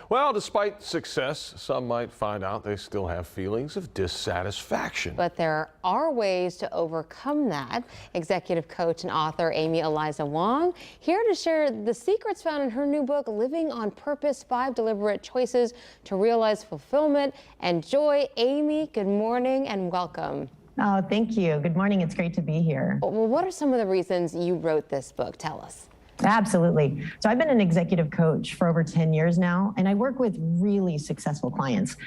Well, despite success, some might find out they still have feelings of dissatisfaction. But there are ways to overcome that. Executive coach and author Eliz Wong here to share the secrets found in her new book, Living on Purpose: 5 Deliberate Choices to Realize Fulfillment and Joy. Amy, good morning and welcome. Oh, thank you. Good morning. It's great to be here. Well, what are some of the reasons you wrote this book? Tell us. Absolutely. So I've been an executive coach for over 10 years now, and I work with really successful clients,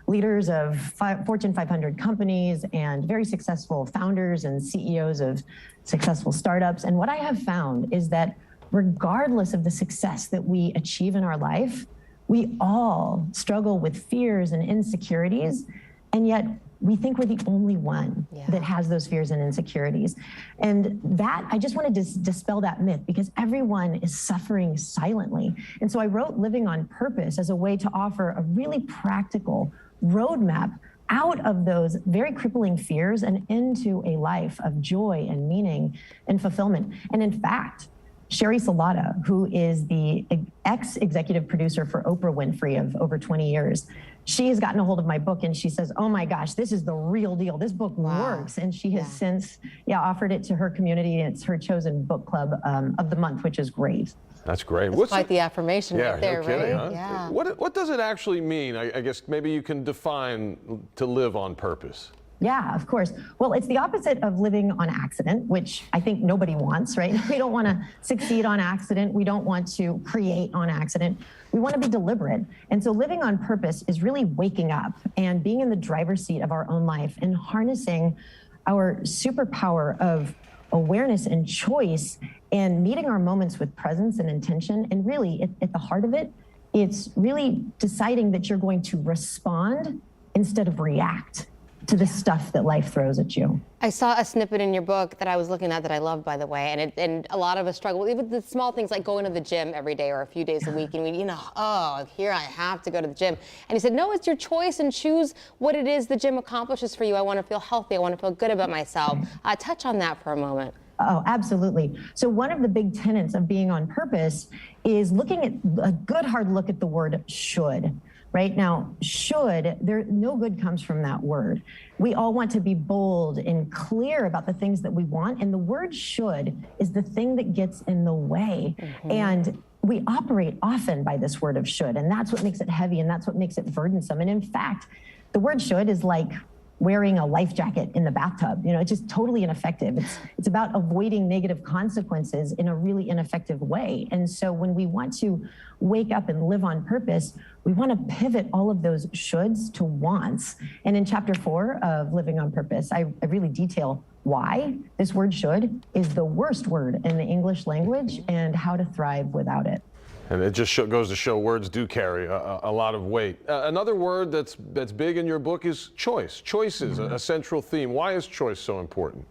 leaders of Fortune 500 companies and very successful founders and CEOs of successful startups. And what I have found is that regardless of the success that we achieve in our life, we all struggle with fears and insecurities, and yet we think we're the only one that has those fears and insecurities. And that, I just wanted to dispel that myth, because everyone is suffering silently. And so I wrote Living on Purpose as a way to offer a really practical roadmap out of those very crippling fears and into a life of joy and meaning and fulfillment. And in fact, Sherry Salata, who is the ex-executive producer for Oprah Winfrey of over 20 years, she has gotten a hold of my book and she says, oh my gosh, this is the real deal. This book works. And she has since offered it to her community, and it's her chosen book club of the month, which is great. That's great. That's quite the affirmation right there, no kidding, right? huh? Yeah. What does it actually mean? I guess maybe you can define to live on purpose. Yeah, of course. Well, it's the opposite of living on accident, which I think nobody wants, right? We don't want to succeed on accident. We don't want to create on accident. We want to be deliberate. And so living on purpose is really waking up and being in the driver's seat of our own life and harnessing our superpower of awareness and choice and meeting our moments with presence and intention. And really, at the heart of it, it's really deciding that you're going to respond instead of react to the stuff that life throws at you. I saw a snippet in your book that I was looking at that I loved, by the way, and a lot of us struggle with the small things like going to the gym every day or a few days a week, and here I have to go to the gym. And he said, no, it's your choice, and choose what it is the gym accomplishes for you. I want to feel healthy. I want to feel good about myself. Touch on that for a moment. Oh, absolutely. So one of the big tenets of being on purpose is looking at a good hard look at the word should. Right now, no good comes from that word. We all want to be bold and clear about the things that we want, and the word should is the thing that gets in the way. And we operate often by this word of should, and that's what makes it heavy, and that's what makes it burdensome. And in fact, the word should is like wearing a life jacket in the bathtub. It's just totally ineffective. It's about avoiding negative consequences in a really ineffective way. And so when we want to wake up and live on purpose, we want to pivot all of those shoulds to wants. And in chapter 4 of Living on Purpose, I really detail why this word should is the worst word in the English language and how to thrive without it. And it just goes to show words do carry a lot of weight. Another word that's big in your book is choice. Choice is a central theme. Why is choice so important?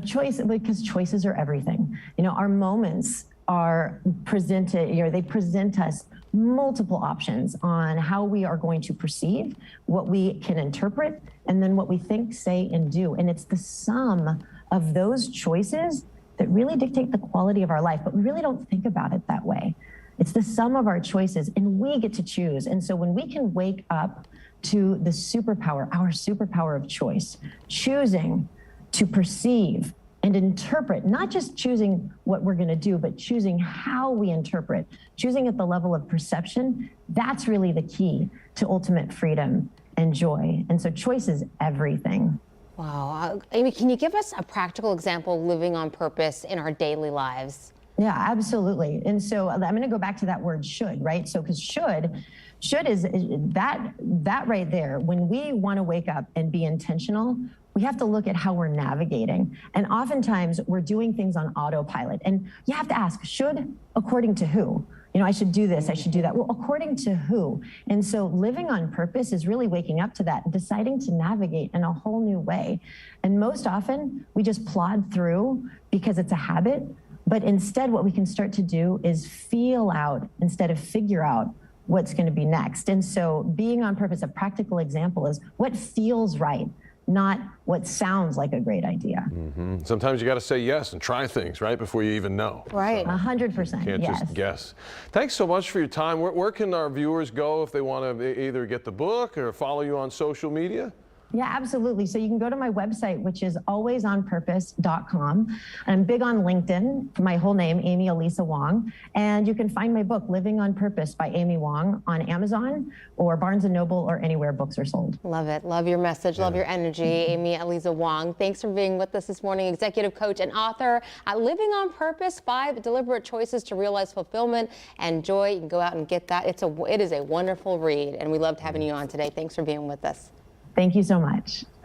Choice, because choices are everything. Our moments are presented, they present us multiple options on how we are going to perceive, what we can interpret, and then what we think, say, and do. And it's the sum of those choices that really dictate the quality of our life, but we really don't think about it that way. It's the sum of our choices, and we get to choose. And so when we can wake up to the superpower, our superpower of choice, choosing to perceive and interpret, not just choosing what we're going to do, but choosing how we interpret, choosing at the level of perception, that's really the key to ultimate freedom and joy. And so choice is everything. Wow. Amy, can you give us a practical example of living on purpose in our daily lives? Yeah, absolutely. And so I'm going to go back to that word should, right? So because should is that right there. When we want to wake up and be intentional, we have to look at how we're navigating. And oftentimes we're doing things on autopilot. And you have to ask, should according to who? I should do this, I should do that. Well, according to who? And so living on purpose is really waking up to that and deciding to navigate in a whole new way. And most often we just plod through because it's a habit. But instead, what we can start to do is feel out instead of figure out what's going to be next. And so being on purpose, a practical example is what feels right not what sounds like a great idea. Sometimes you got to say yes and try things, right, before you even know. Right. 100%. Can't yes. just guess. Thanks so much for your time. Where can our viewers go if they want to either get the book or follow you on social media? Yeah, absolutely. So you can go to my website, which is alwaysonpurpose.com. I'm big on LinkedIn, my whole name, Amy Elisa Wong. And you can find my book, Living on Purpose by Amy Wong, on Amazon or Barnes & Noble or anywhere books are sold. Love it. Love your message. Love your energy. Amy Eliza Wong, thanks for being with us this morning. Executive coach and author at Living on Purpose, 5 Deliberate Choices to Realize Fulfillment and Joy. You can go out and get that. It is a wonderful read, and we loved having you on today. Thanks for being with us. Thank you so much.